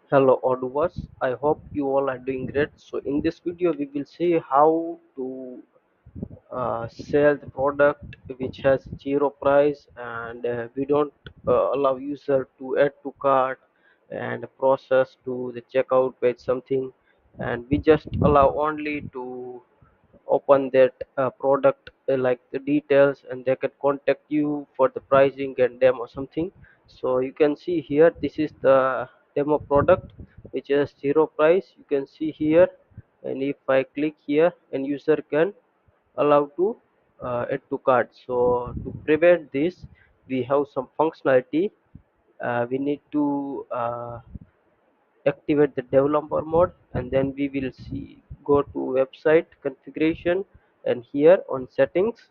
Hello Odoo, I hope you all are doing great. So in this video we will see how to sell the product which has zero price, and we don't allow user to add to cart and process to the checkout page something, and we just allow only to open that product, like the details, and they can contact you for the pricing and demo something. So you can see here, this is the demo product which has zero price. You can see here, and if I click here, and user can allow to add to cart. So to prevent this, we have some functionality. We need to activate the developer mode, and then we will see, go to website configuration, and here on settings,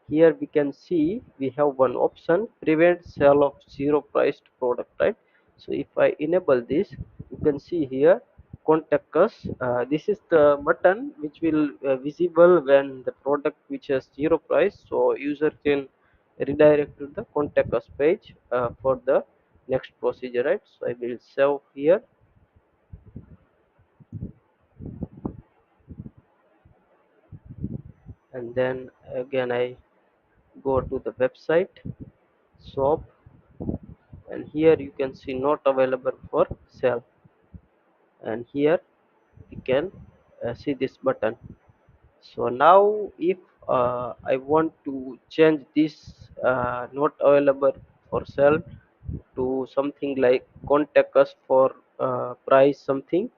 here we can see we have one option, prevent sale of zero priced product, right? So if I enable this, you can see here, contact us. This is the button which will visible when the product which has zero price, so user can redirect to the contact us page for the next procedure, right? So I will save here, and then again I go to the website shop, and here you can see not available for sale, and here you can see this button. So now if I want to change this not available for sale to something like contact us for price something,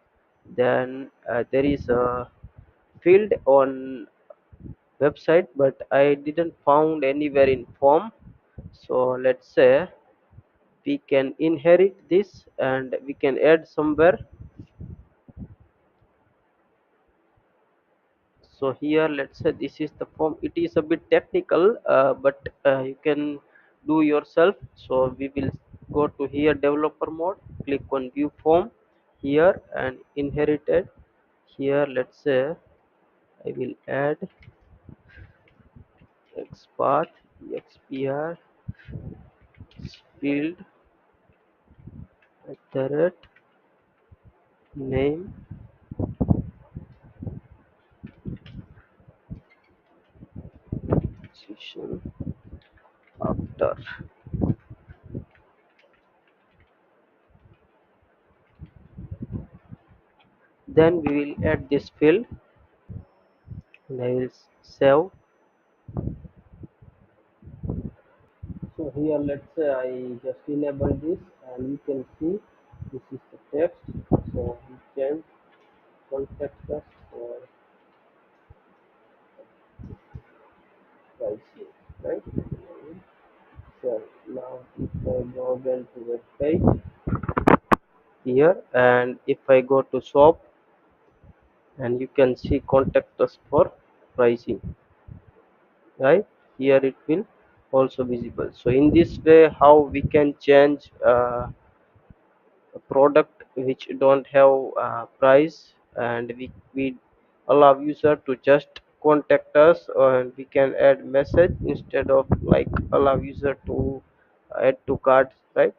then there is a field on website, but I didn't found anywhere in form. So let's say we can inherit this and we can add somewhere. So here, let's say this is the form. It is a bit technical, but you can do yourself. So we will go to here, developer mode, click on view form here, and inherited. Here, let's say I will add xpath expr field at the rate name session after. Then we will add this field, and I will save. So here, let's say I just enable this, and you can see this is the text. So we can contact us for pricing, right? So now if I go again to web page here, and if I go to shop, and you can see contact us for pricing, right? Here it will also visible. So in this way, how we can change a product which don't have price, and we allow user to just contact us, and we can add message instead of like allow user to add to cart, right?